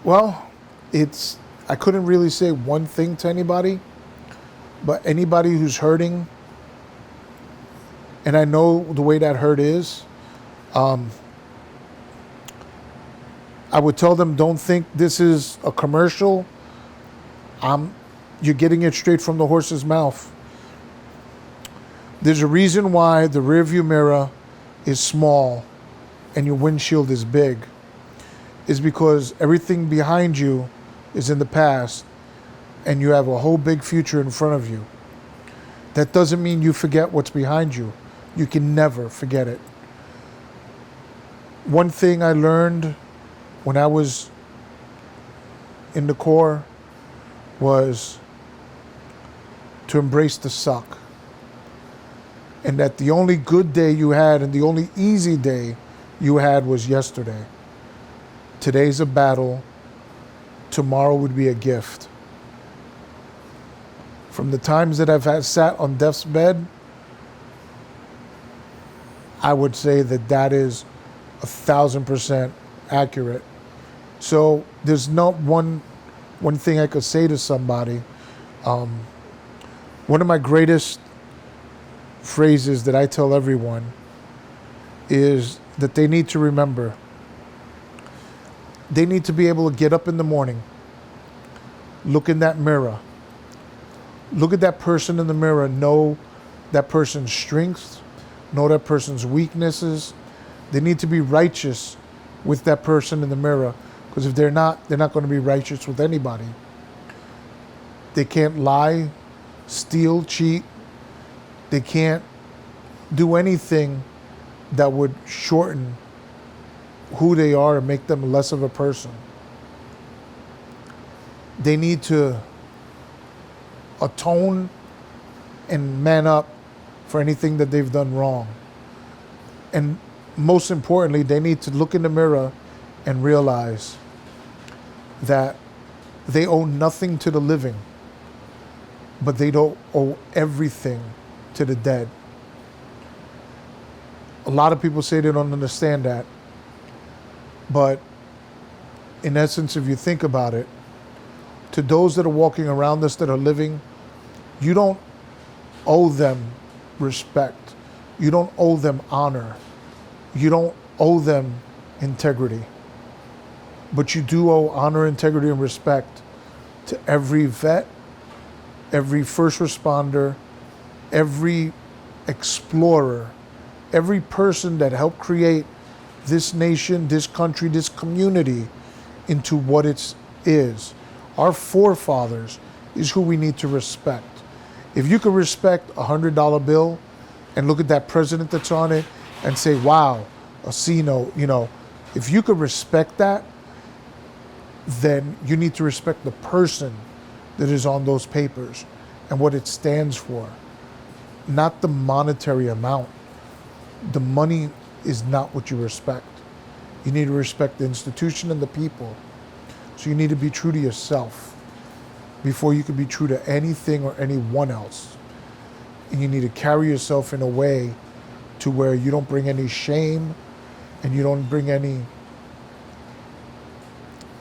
Well, I couldn't really say one thing to anybody, but anybody who's hurting, and I know the way that hurt is, I would tell them, don't think this is a commercial. You're getting it straight from the horse's mouth. There's a reason why the rearview mirror is small and your windshield is big. Is because everything behind you is in the past and you have a whole big future in front of you. That doesn't mean you forget what's behind you. You can never forget it. One thing I learned when I was in the Corps was to embrace the suck. And that the only good day you had and the only easy day you had was yesterday. Today's a battle. Tomorrow would be a gift. From the times that I've sat on death's bed, I would say that is 1,000% accurate. So there's not one thing I could say to somebody. One of my greatest phrases that I tell everyone is that they need to remember. They need to be able to get up in the morning, look in that mirror, look at that person in the mirror, know that person's strengths, know that person's weaknesses. They need to be righteous with that person in the mirror, because if they're not going to be righteous with anybody. They can't lie, steal, cheat. They can't do anything that would shorten who they are and make them less of a person. They need to atone and man up for anything that they've done wrong. And most importantly, they need to look in the mirror and realize that they owe nothing to the living, but they don't owe everything to the dead. A lot of people say they don't understand that. But in essence, if you think about it, to those that are walking around us that are living, you don't owe them respect. You don't owe them honor. You don't owe them integrity. But you do owe honor, integrity, and respect to every vet, every first responder, every explorer, every person that helped create this nation, this country, this community into what it is. Our forefathers is who we need to respect. If you could respect a $100 bill and look at that president that's on it and say, wow, a C-note, if you could respect that, then you need to respect the person that is on those papers and what it stands for, not the monetary amount. The money is not what you respect. You need to respect the institution and the people. So you need to be true to yourself before you can be true to anything or anyone else. And you need to carry yourself in a way to where you don't bring any shame and you don't bring any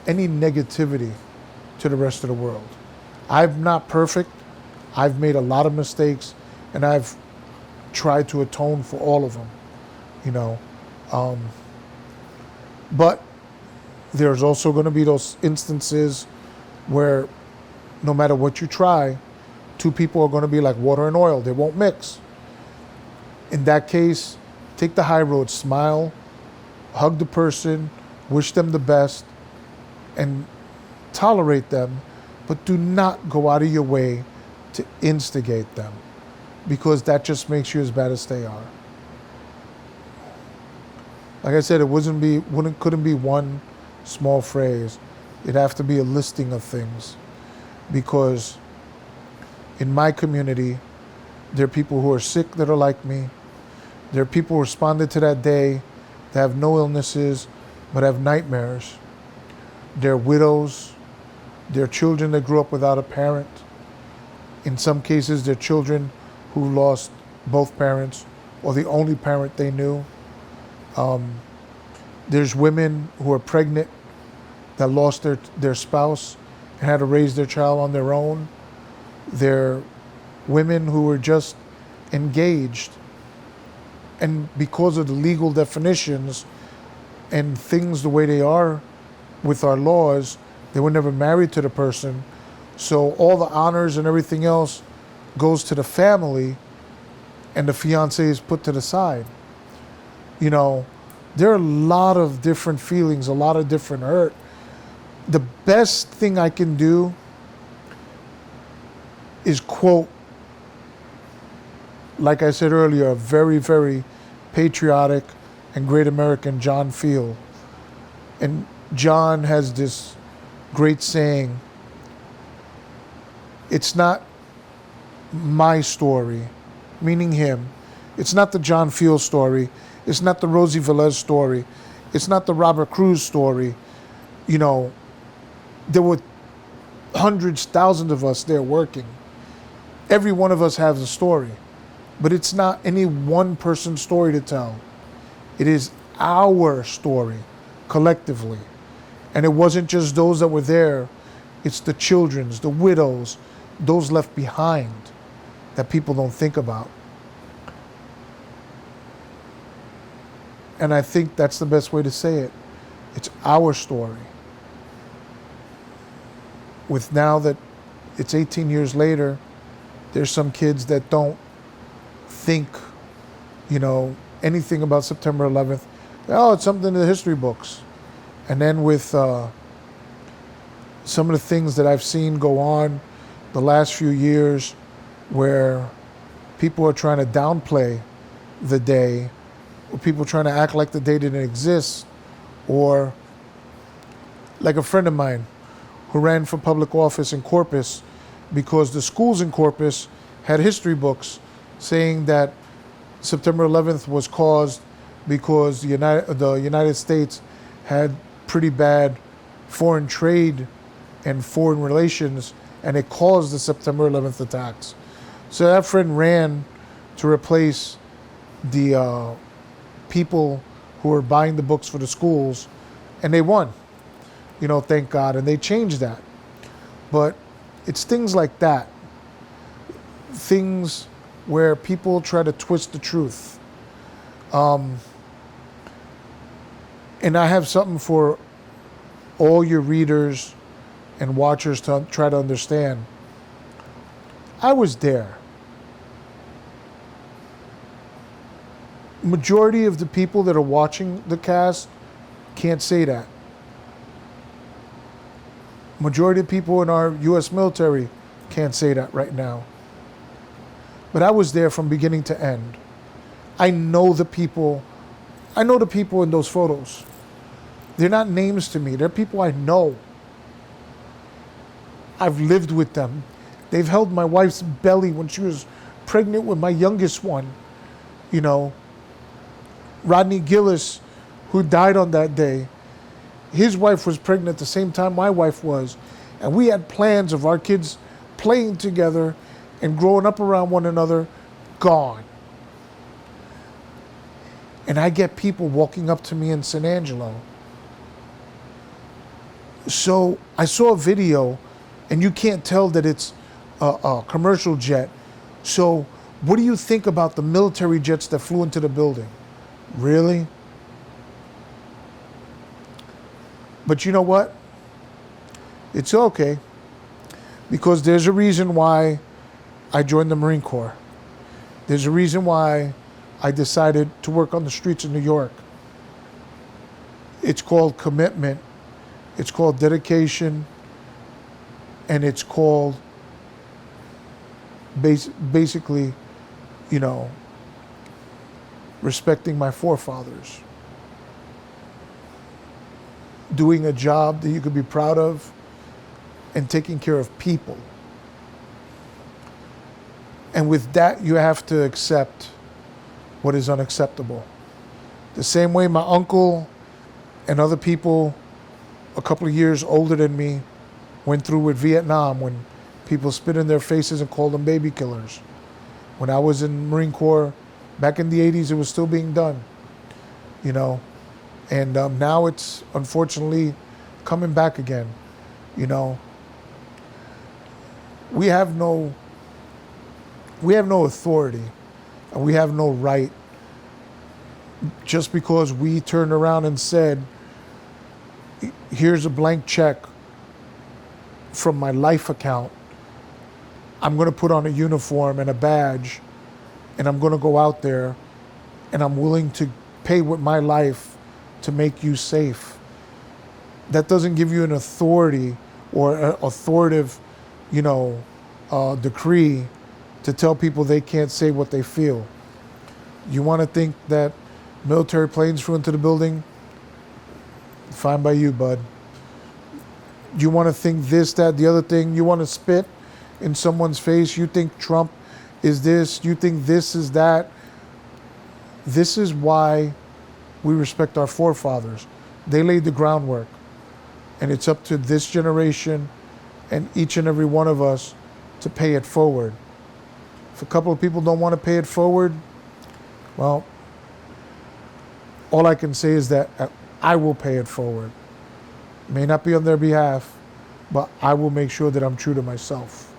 negativity to the rest of the world. I'm not perfect. I've made a lot of mistakes and I've tried to atone for all of them, but there's also going to be those instances where no matter what you try, two people are going to be like water and oil. They won't mix. In that case, take the high road, smile, hug the person, wish them the best, and tolerate them, but do not go out of your way to instigate them, because that just makes you as bad as they are. Like I said, couldn't be one small phrase. It'd have to be a listing of things, because in my community, there are people who are sick that are like me. There are people who responded to that day that have no illnesses but have nightmares. There are widows. There are children that grew up without a parent. In some cases, there are children who lost both parents or the only parent they knew. There's women who are pregnant that lost their spouse and had to raise their child on their own. They're women who were just engaged, and because of the legal definitions and things the way they are with our laws, they were never married to the person. So all the honors and everything else goes to the family, and the fiance is put to the side. You know, there are a lot of different feelings, a lot of different hurt. The best thing I can do is quote, like I said earlier, a very, very patriotic and great American, John Field. And John has this great saying, it's not my story, meaning him. It's not the John Field story. It's not the Rosey Velez story. It's not the Robert Cruz story. You know, there were hundreds, thousands of us there working. Every one of us has a story, but it's not any one person's story to tell. It is our story collectively. And it wasn't just those that were there. It's the children's, the widows, those left behind that people don't think about. And I think that's the best way to say it. It's our story. With now that it's 18 years later, there's some kids that don't think, you know, anything about September 11th. Oh, it's something in the history books. And then with some of the things that I've seen go on the last few years, where people are trying to downplay the day, or people trying to act like the day didn't exist, or like a friend of mine who ran for public office in Corpus because the schools in Corpus had history books saying that September 11th was caused because the United States had pretty bad foreign trade and foreign relations, and it caused the September 11th attacks. So that friend ran to replace the people who were buying the books for the schools, and they won. You know, thank God, and they changed that. But it's things like that, things where people try to twist the truth. And I have something for all your readers and watchers to try to understand. I was there. Majority of the people that are watching the cast can't say that. Majority of people in our U.S. military can't say that right now. But I was there from beginning to end. I know the people in those photos. They're not names to me. They're people I know. I've lived with them. They've held my wife's belly when she was pregnant with my youngest one. You know, Rodney Gillis, who died on that day, his wife was pregnant at the same time my wife was. And we had plans of our kids playing together and growing up around one another, gone. And I get people walking up to me in San Angelo. So I saw a video, and you can't tell that it's a commercial jet. So what do you think about the military jets that flew into the building? Really? But you know what? It's okay. Because there's a reason why I joined the Marine Corps. There's a reason why I decided to work on the streets of New York. It's called commitment. It's called dedication. And it's called basically, you know, respecting my forefathers. Doing a job that you could be proud of and taking care of people. And with that, you have to accept what is unacceptable. The same way my uncle and other people a couple of years older than me went through with Vietnam, when people spit in their faces and called them baby killers. When I was in Marine Corps back in the 80s, it was still being done, you know. And now it's unfortunately coming back again. You know, we have no authority, and we have no right just because we turned around and said, here's a blank check from my life account. I'm going to put on a uniform and a badge, and I'm going to go out there, and I'm willing to pay with my life to make you safe. That doesn't give you an authority or an authoritative, decree to tell people they can't say what they feel. You want to think that military planes flew into the building? Fine by you, bud. You want to think this, that, the other thing? You want to spit in someone's face? You think Trump is this? You think this is that? This is why we respect our forefathers. They laid the groundwork. And it's up to this generation and each and every one of us to pay it forward. If a couple of people don't want to pay it forward, well, all I can say is that I will pay it forward. It may not be on their behalf, but I will make sure that I'm true to myself.